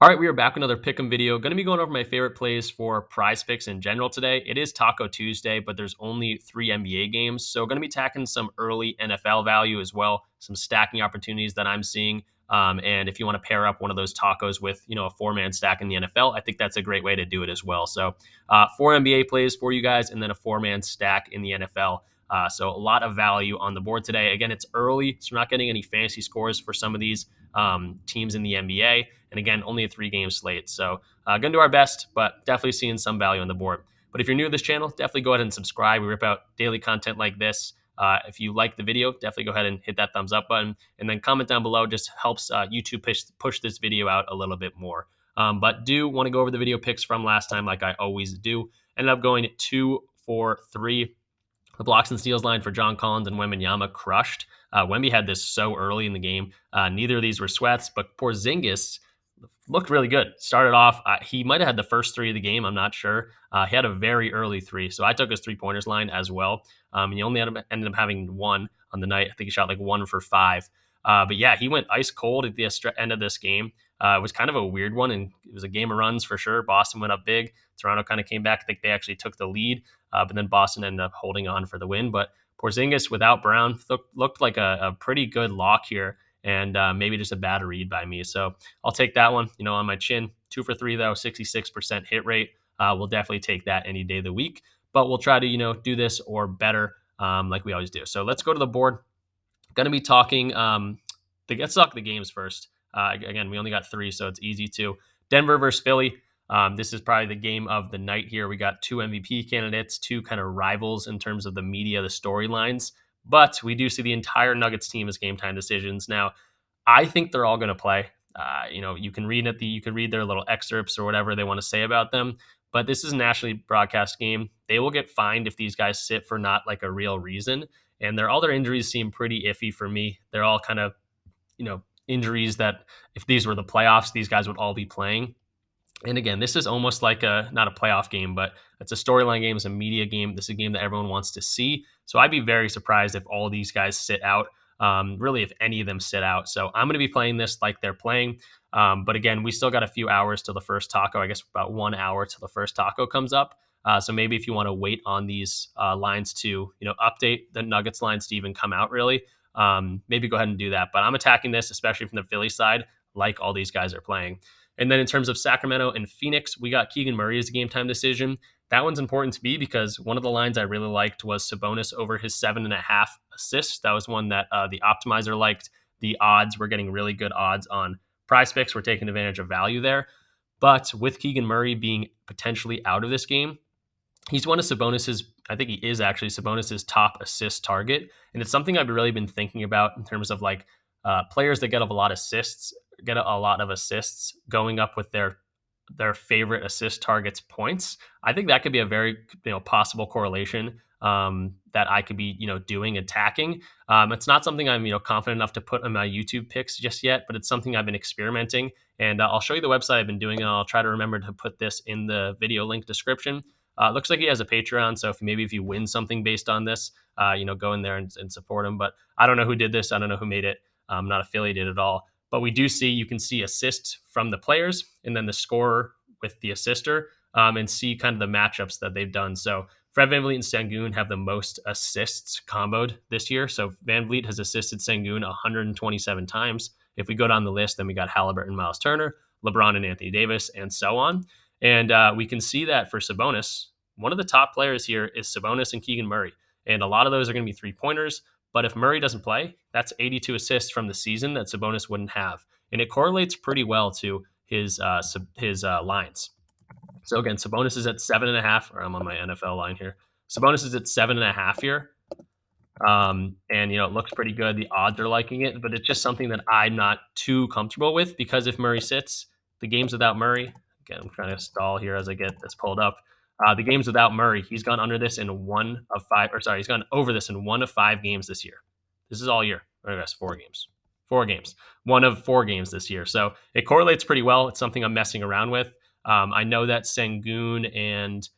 All right, we are back with another pick'em video. Going to be going over my favorite plays for prize picks in general today. It is Taco Tuesday, but there's only 3 NBA games. So going to be tacking some early NFL value as well, some stacking opportunities that I'm seeing. And if you want to pair up one of those tacos with, a four-man stack in the NFL, I think that's a great way to do it as well. So 4 NBA plays for you guys, and then a four-man stack in the NFL. So a lot of value on the board today. Again, it's early, so we're not getting any fantasy scores for some of these teams in the NBA. And again, only a 3-game slate. So going to do our best, but definitely seeing some value on the board. But if you're new to this channel, definitely go ahead and subscribe. We rip out daily content like this. If you like the video, definitely go ahead and hit that thumbs up button. And then comment down below. Just helps YouTube push this video out a little bit more. But do want to go over the video picks from last time like I always do. Ended up going 2 4 3. The blocks and steals line for John Collins and Wembanyama crushed. Wemby had this so early in the game. Neither of these were sweats, but Porzingis looked really good. Started off, he might have had the first 3 of the game. I'm not sure. He had a very early 3, so I took his 3-pointers line as well. He only ended up having 1 on the night. I think he shot like 1 for 5. But yeah, he went ice cold at the end of this game. It was kind of a weird one, and it was a game of runs for sure. Boston went up big. Toronto kind of came back. I think they actually took the lead, but then Boston ended up holding on for the win. But Porzingis without Brown looked like a pretty good lock here, and maybe just a bad read by me. So I'll take that one, on my chin. 2 for 3, though, 66% hit rate. We'll definitely take that any day of the week. But we'll try to, do this or better like we always do. So let's go to the board. Going to be talking, let's talk the games first. Again, we only got 3, so it's easy to. Denver versus Philly. This is probably the game of the night here. We got 2 MVP candidates, 2 kind of rivals in terms of the media, the storylines. But we do see the entire Nuggets team as game time decisions. Now, I think they're all going to play. You can read their little excerpts or whatever they want to say about them. But this is a nationally broadcast game. They will get fined if these guys sit for not like a real reason. And all their injuries seem pretty iffy for me. They're all kind of, injuries that if these were the playoffs, these guys would all be playing. And again, this is almost like not a playoff game, but it's a storyline game. It's a media game. This is a game that everyone wants to see. So I'd be very surprised if all these guys sit out. Really, if any of them sit out. So I'm going to be playing this like they're playing. But again, we still got a few hours till the first taco. I guess about 1 hour till the first taco comes up. So maybe if you want to wait on these lines to, update the Nuggets lines to even come out really, maybe go ahead and do that. But I'm attacking this, especially from the Philly side, like all these guys are playing. And then in terms of Sacramento and Phoenix, we got Keegan Murray as a game time decision. That one's important to me because one of the lines I really liked was Sabonis over his 7.5 assists. That was one that the optimizer liked. The odds, we're getting really good odds on PrizePicks. We're taking advantage of value there. But with Keegan Murray being potentially out of this game, he's one of Sabonis's, I think he is actually Sabonis's top assist target. And it's something I've really been thinking about in terms of like players that get a lot of assists going up with their favorite assist targets points. I think that could be a very possible correlation that I could be doing attacking. It's not something I'm confident enough to put on my YouTube picks just yet, but it's something I've been experimenting, and I'll show you the website I've been doing, and I'll try to remember to put this in the video link description. Looks like he has a Patreon, so if you win something based on this, go in there and support him. But I don't know who did this. I don't know who made it. I'm not affiliated at all. But we do see, you can see assists from the players and then the scorer with the assister, and see kind of the matchups that they've done. So Fred VanVleet and Sengun have the most assists comboed this year. So VanVleet has assisted Sengun 127 times. If we go down the list, then we got Halliburton, Miles Turner, LeBron and Anthony Davis, and so on. And we can see that for Sabonis, one of the top players here is Sabonis and Keegan Murray. And a lot of those are going to be 3-pointers. But if Murray doesn't play, that's 82 assists from the season that Sabonis wouldn't have. And it correlates pretty well to his lines. So again, Sabonis is at 7.5, or I'm on my NFL line here. Sabonis is at 7.5 here. And, it looks pretty good. The odds are liking it, but it's just something that I'm not too comfortable with because if Murray sits, the games without Murray, again, I'm trying to stall here as I get this pulled up. The games without Murray, he's gone under this in 1 of 5, he's gone over this in 1 of 5 games this year. This is all year. I guess 4 games. 4 games. 1 of 4 games this year. So it correlates pretty well. It's something I'm messing around with. I know that Sengun and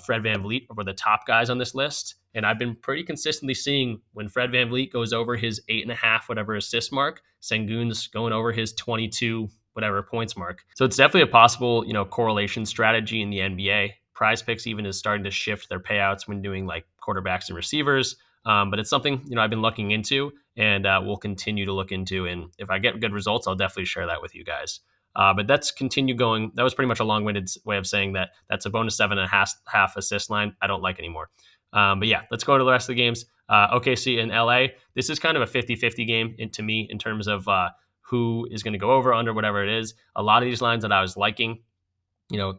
Fred VanVleet were the top guys on this list. And I've been pretty consistently seeing when Fred VanVleet goes over his 8.5, whatever assist mark, Sengun's going over his 22, whatever points mark. So it's definitely a possible, correlation strategy in the NBA. Prize Picks even is starting to shift their payouts when doing like quarterbacks and receivers. But it's something, I've been looking into and we'll continue to look into. And if I get good results, I'll definitely share that with you guys. But that's continue going. That was pretty much a long-winded way of saying that that's a bonus 7.5 assist line I don't like anymore. But yeah, let's go to the rest of the games. OKC and LA. This is kind of a 50-50 game to me in terms of who is going to go over, under, whatever it is. A lot of these lines that I was liking,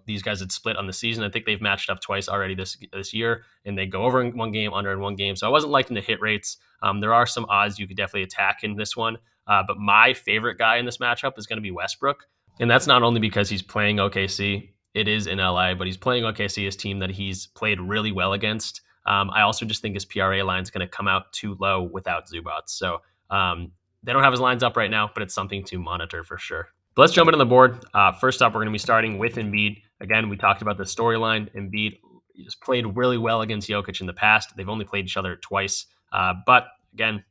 these guys had split on the season. I think they've matched up twice already this year, and they go over in one game, under in one game. So I wasn't liking the hit rates. There are some odds you could definitely attack in this one. But my favorite guy in this matchup is going to be Westbrook. And that's not only because he's playing OKC, it is in LA, but he's playing OKC, his team that he's played really well against. I also just think his PRA line is going to come out too low without Zubats. So they don't have his lines up right now, but it's something to monitor for sure. But let's jump into the board. First up, we're going to be starting with Embiid. Again, we talked about the storyline. Embiid has played really well against Jokic in the past. They've only played each other twice. But again,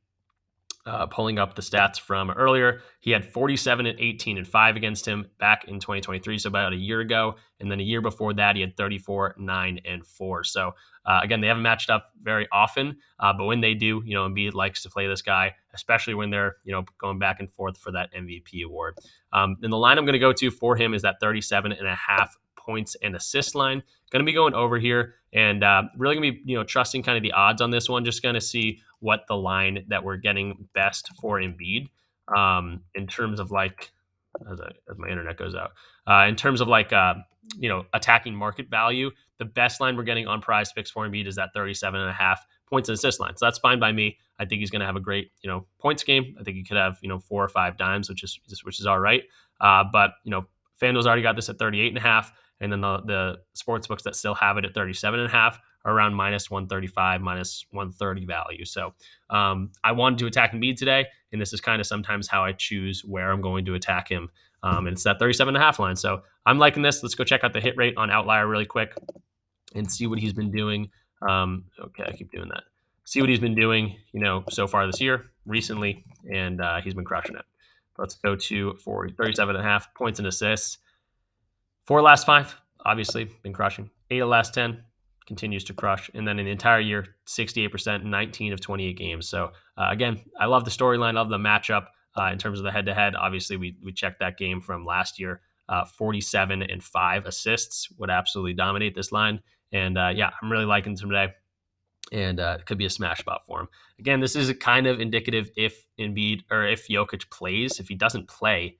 pulling up the stats from earlier, he had 47 and 18 and 5 against him back in 2023, so about a year ago. And then a year before that, he had 34, 9 and 4. So again, they haven't matched up very often, but when they do, Embiid likes to play this guy, especially when they're going back and forth for that MVP award. And the line I'm going to go to for him is that 37.5 points and assist line. Going to be going over here and really going to be trusting kind of the odds on this one. Just going to see what the line that we're getting best for Embiid in terms of like as my internet goes out in terms of like attacking market value. The best line we're getting on Prize Picks for Embiid is that 37.5 points and assist line. So that's fine by me. I think he's going to have a great points game. I think he could have 4 or 5 dimes, which is all right. But FanDuel's already got this at 38.5. And then the sports books that still have it at 37.5 are around minus 135, minus 130 value. So I wanted to attack Embiid today, and this is kind of sometimes how I choose where I'm going to attack him. And it's that 37.5 line. So I'm liking this. Let's go check out the hit rate on Outlier really quick and see what he's been doing. Okay, I keep doing that. See what he's been doing, so far this year, recently, and he's been crushing it. Let's go to for 37.5 points and assists. 4 last 5, obviously, been crushing. 8 of the last 10, continues to crush. And then in the entire year, 68%, 19 of 28 games. So, again, I love the storyline, love the matchup in terms of the head-to-head. Obviously, we checked that game from last year. 47 and 5 assists would absolutely dominate this line. And, yeah, I'm really liking him today. And it could be a smash spot for him. Again, this is kind of indicative if Embiid or if Jokic plays. If he doesn't play,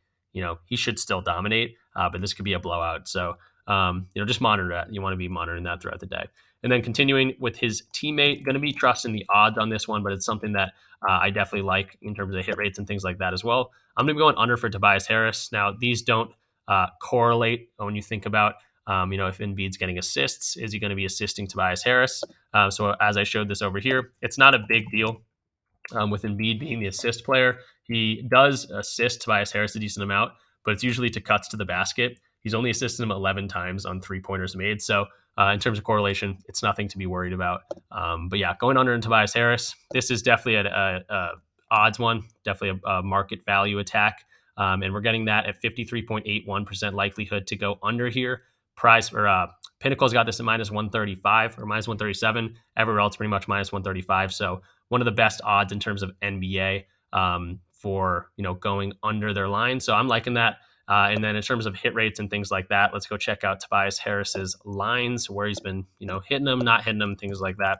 he should still dominate, but this could be a blowout. So, just monitor that. You want to be monitoring that throughout the day. And then continuing with his teammate, going to be trusting the odds on this one, but it's something that I definitely like in terms of hit rates and things like that as well. I'm going to be going under for Tobias Harris. Now, these don't correlate when you think about, if Embiid's getting assists, is he going to be assisting Tobias Harris? So as I showed this over here, it's not a big deal. With Embiid being the assist player, he does assist Tobias Harris a decent amount, but it's usually to cuts to the basket. He's only assisted him 11 times on 3-pointers made. So in terms of correlation, it's nothing to be worried about. But yeah, going under in Tobias Harris, this is definitely a odds one, definitely a market value attack. And we're getting that at 53.81% likelihood to go under here. Pinnacle's got this at minus 135 or minus 137. Everywhere else pretty much minus 135. So one of the best odds in terms of NBA for going under their line. So I'm liking that. And then in terms of hit rates and things like that, let's go check out Tobias Harris's lines where he's been hitting them, not hitting them, things like that.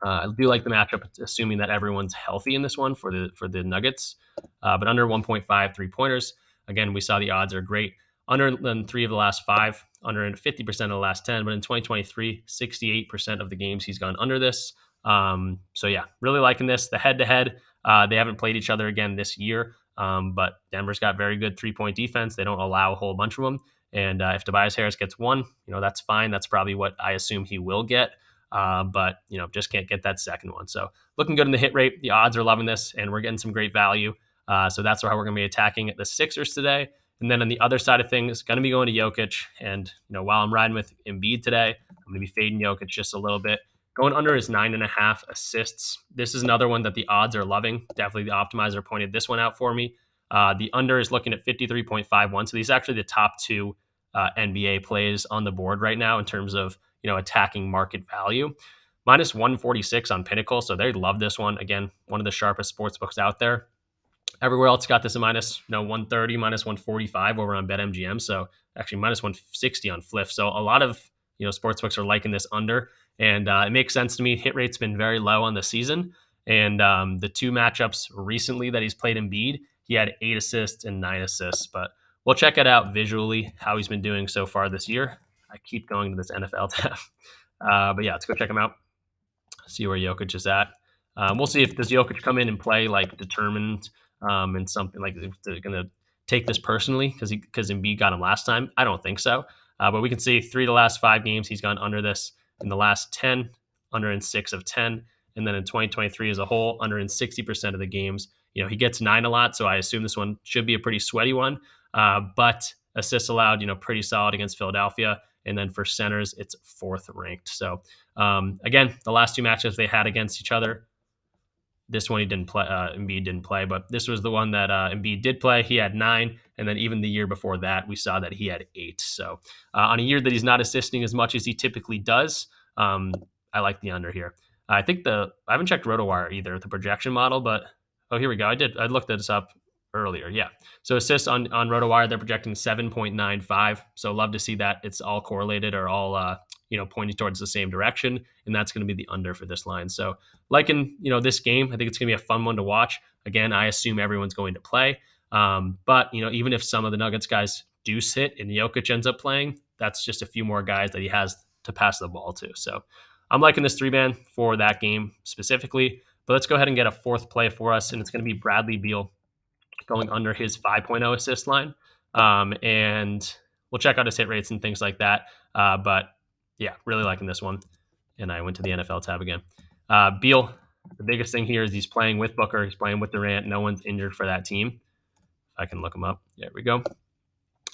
I do like the matchup, assuming that everyone's healthy in this one for the Nuggets. But under 1.5 3-pointers. Again, we saw the odds are great. Under than 3 of the last 5, under 50% of the last 10. But in 2023, 68% of the games he's gone under this. So yeah, really liking this. The head-to-head, they haven't played each other again this year, but Denver's got very good 3-point defense. They don't allow a whole bunch of them. And if Tobias Harris gets 1, that's fine. That's probably what I assume he will get. But just can't get that second one. So looking good in the hit rate. The odds are loving this, and we're getting some great value. So that's how we're going to be attacking the Sixers today. And then on the other side of things, going to be going to Jokic. And while I'm riding with Embiid today, I'm going to be fading Jokic just a little bit. Going under his 9.5 assists. This is another one that the odds are loving. Definitely the optimizer pointed this one out for me. The under is looking at 53.51. So these are actually the top two NBA plays on the board right now in terms of attacking market value. Minus 146 on Pinnacle, so they love this one. Again, one of the sharpest sports books out there. Everywhere else got this a minus 130, minus 145 over on BetMGM. So actually minus 160 on Fliff. So a lot of sports books are liking this under, and it makes sense to me. Hit rate's been very low on the season, and the two matchups recently that he's played Embiid, he had 8 assists and 9 assists. But we'll check it out visually how he's been doing so far this year. I keep going to this NFL tab, but yeah, let's go check him out. See where Jokic is at. We'll see if does Jokic come in and play like determined and something like if they're going to take this personally because Embiid got him last time. I don't think so. But we can see 3 of the last 5 games he's gone under this. In the last 10, under in 6 of 10. And then in 2023 as a whole, under in 60% of the games. He gets 9 a lot, so I assume this one should be a pretty sweaty one. But assists allowed, pretty solid against Philadelphia. And then for centers, it's 4th ranked. So again, the last 2 matchups they had against each other, this one he didn't play. Embiid didn't play, but this was the one that Embiid did play. He had 9, and then even the year before that, we saw that he had 8. So on a year that he's not assisting as much as he typically does, I like the under here. I haven't checked RotoWire either, the projection model, but here we go. I looked this up earlier. Yeah. So assists on RotoWire, they're projecting 7.95. So love to see that it's all correlated or all pointing towards the same direction, and that's going to be the under for this line. So liking this game, I think it's going to be a fun one to watch. Again, I assume everyone's going to play, but even if some of the Nuggets guys do sit and Jokic ends up playing, that's just a few more guys that he has to pass the ball to. So I'm liking this 3-man for that game specifically. But let's go ahead and get a 4th play for us, and it's going to be Bradley Beal going under his 5.0 assist line. And we'll check out his hit rates and things like that. But yeah, really liking this one. And I went to the NFL tab again. Beal, the biggest thing here is he's playing with Booker. He's playing with Durant. No one's injured for that team. I can look him up. There we go.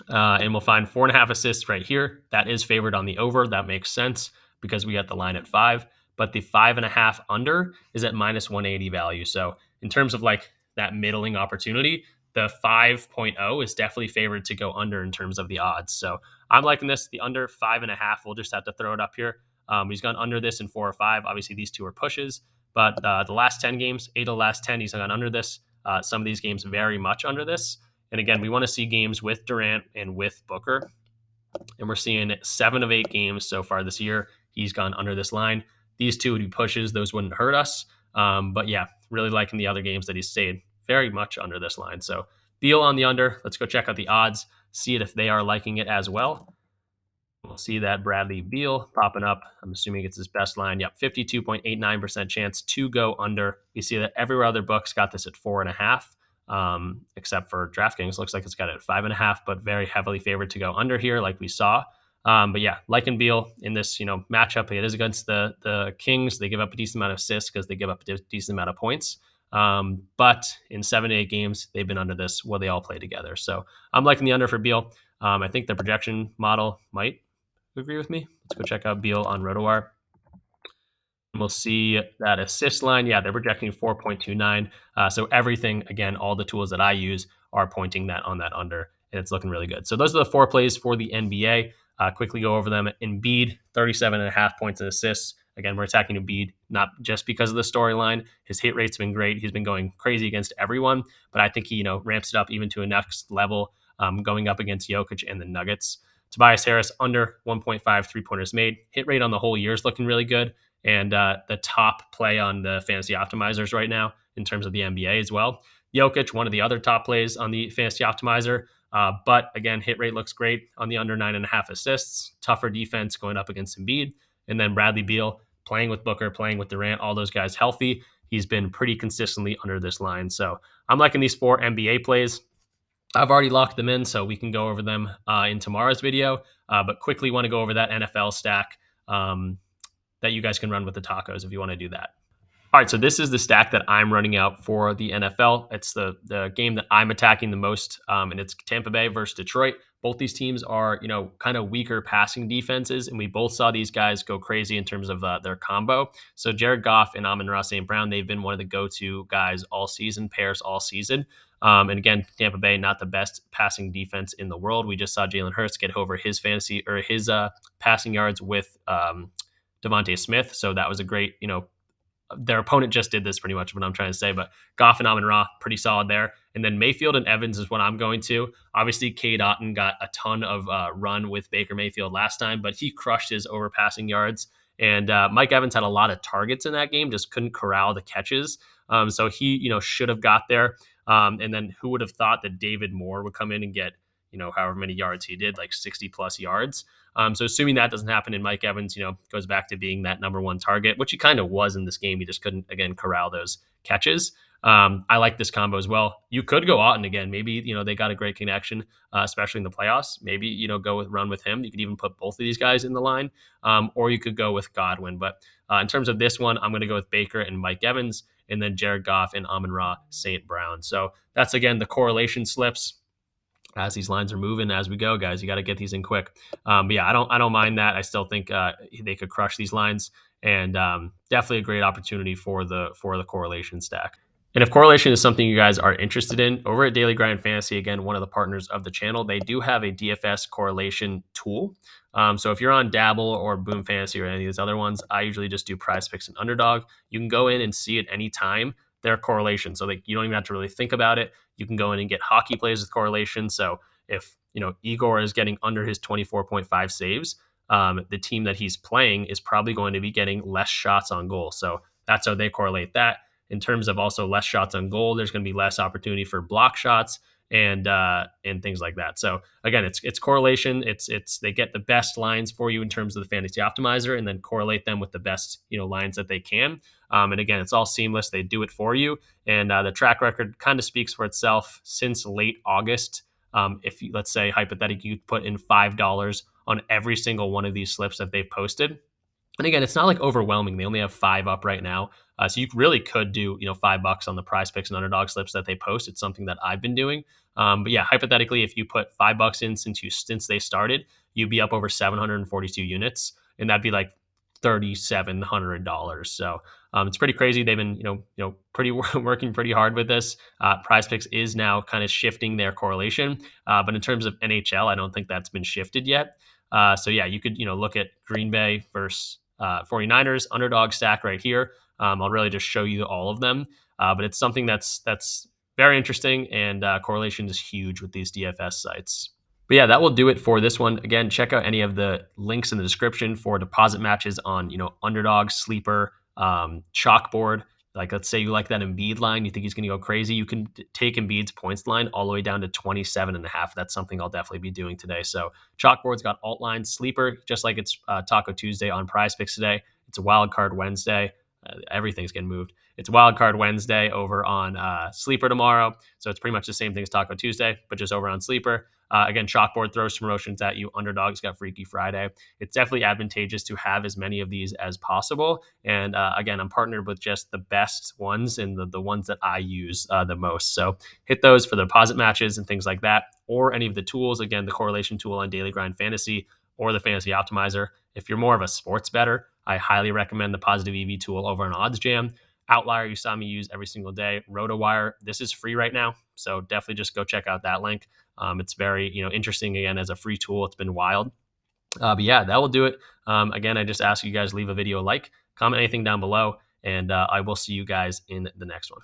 And we'll find 4.5 assists right here. That is favored on the over. That makes sense because we got the line at 5. But the 5.5 under is at minus 180 value. So in terms of like that middling opportunity, the 5.0 is definitely favored to go under in terms of the odds. So I'm liking this. The under 5.5, we'll just have to throw it up here. He's gone under this in 4 or 5. Obviously, these two are pushes. But the last 10 games, 8 of the last 10, he's gone under this. Some of these games very much under this. And again, we want to see games with Durant and with Booker. And we're seeing 7 of 8 games so far this year. He's gone under this line. These two would be pushes. Those wouldn't hurt us. But yeah, really liking the other games that he's stayed very much under this line. So Beal on the under. Let's go check out the odds, see it if they are liking it as well. We'll see that Bradley Beal popping up. I'm assuming it's his best line. Yep, 52.89% chance to go under. You see that everywhere other books got this at 4.5, except for DraftKings. Looks like it's got it at 5.5, but very heavily favored to go under here, like we saw. But yeah, liking Beal in this matchup. It is against the Kings. They give up a decent amount of assists because they give up a decent amount of points. But in 7 to 8 games, they've been under this where they all play together. So I'm liking the under for Beal. I think the projection model might agree with me. Let's go check out Beal on RotoWire. We'll see that assist line. Yeah, they're projecting 4.29. So everything, again, all the tools that I use are pointing that on that under, and it's looking really good. So those are the 4 plays for the NBA. Quickly go over them. Embiid, 37.5 points and assists. Again, we're attacking Embiid, not just because of the storyline. His hit rate's been great. He's been going crazy against everyone, but I think he, ramps it up even to a next level, going up against Jokic and the Nuggets. Tobias Harris, under 1.5 3-pointers made. Hit rate on the whole year is looking really good. And the top play on the fantasy optimizers right now in terms of the NBA as well. Jokic, one of the other top plays on the fantasy optimizer. But again, hit rate looks great on the under 9.5 assists. Tougher defense going up against Embiid. And then Bradley Beal playing with Booker, playing with Durant, all those guys healthy. He's been pretty consistently under this line. So I'm liking these 4 NBA plays. I've already locked them in, so we can go over them in tomorrow's video. But quickly want to go over that NFL stack that you guys can run with the tacos if you want to do that. All right, so this is the stack that I'm running out for the NFL. It's the game that I'm attacking the most, and it's Tampa Bay versus Detroit. Both these teams are, kind of weaker passing defenses, and we both saw these guys go crazy in terms of their combo. So Jared Goff and Amon-Ra St. Brown, they've been one of the go-to guys all season, pairs all season. And again, Tampa Bay, not the best passing defense in the world. We just saw Jalen Hurts get over his fantasy or his passing yards with Devontae Smith. So that was a great, their opponent just did this pretty much what I'm trying to say, but Goff and Amon-Ra, pretty solid there. And then Mayfield and Evans is what I'm going to. Obviously, Cade Otton got a ton of run with Baker Mayfield last time, but he crushed his overpassing yards. And Mike Evans had a lot of targets in that game, just couldn't corral the catches. So he, should have got there. And then who would have thought that David Moore would come in and get, however many yards he did, like 60 plus yards. So assuming that doesn't happen and Mike Evans, goes back to being that number one target, which he kind of was in this game. He just couldn't, again, corral those catches. I like this combo as well. You could go Otton again. Maybe, they got a great connection, especially in the playoffs. Maybe, run with him. You could even put both of these guys in the line, or you could go with Godwin. But in terms of this one, I'm going to go with Baker and Mike Evans, and then Jared Goff and Amon-Ra St. Brown. So that's, again, the correlation slips. As these lines are moving as we go, guys, you got to get these in quick. But yeah, I don't mind that. I still think they could crush these lines, and definitely a great opportunity for the correlation stack. And if correlation is something you guys are interested in, over at Daily Grind Fantasy, again, one of the partners of the channel, they do have a DFS correlation tool. So if you're on Dabble or Boom Fantasy or any of these other ones, I usually just do PrizePicks and Underdog. You can go in and see at any time their correlation. So you don't even have to really think about it. You can go in and get hockey plays with correlation. So if Igor is getting under his 24.5 saves, the team that he's playing is probably going to be getting less shots on goal. So that's how they correlate that. In terms of also less shots on goal, there's going to be less opportunity for block shots and things like that. So again, it's correlation. It's they get the best lines for you in terms of the fantasy optimizer, and then correlate them with the best lines that they can. And again, it's all seamless. They do it for you, and the track record kind of speaks for itself since late August. If you, let's say hypothetically, you put in $5 on every single one of these slips that they've posted. And again, it's not like overwhelming. They only have 5 up right now. So you really could do, $5 on the PrizePicks and Underdog slips that they post. It's something that I've been doing. But yeah, hypothetically, if you put $5 in since they started, you'd be up over 742 units, and that'd be like $3,700. So it's pretty crazy. They've been, working pretty hard with this. PrizePicks is now kind of shifting their correlation, but in terms of NHL, I don't think that's been shifted yet. So yeah, you could, look at Green Bay versus 49ers underdog stack right here. I'll really just show you all of them, but it's something that's very interesting, and correlation is huge with these DFS sites. But yeah, that will do it for this one. Again, check out any of the links in the description for deposit matches on, underdog, sleeper, chalkboard. Like, let's say you like that Embiid line, you think he's going to go crazy. You can take Embiid's points line all the way down to 27.5. That's something I'll definitely be doing today. So chalkboard's got alt lines, sleeper, just like it's Taco Tuesday on PrizePicks today. It's a wild card Wednesday. Everything's getting moved. It's Wild Card Wednesday over on Sleeper tomorrow. So it's pretty much the same thing as Taco Tuesday, but just over on Sleeper. Again, Chalkboard throws promotions at you. Underdog's got Freaky Friday. It's definitely advantageous to have as many of these as possible. And again, I'm partnered with just the best ones and the ones that I use the most. So hit those for the deposit matches and things like that, or any of the tools. Again, the correlation tool on Daily Grind Fantasy or the Fantasy Optimizer. If you're more of a sports bettor, I highly recommend the Positive EV tool over on OddsJam. Outlier, you saw me use every single day. RotoWire, this is free right now, so definitely just go check out that link. It's very interesting, again, as a free tool. It's been wild. But yeah, that will do it. Again, I just ask you guys leave a video a like, comment anything down below, and I will see you guys in the next one.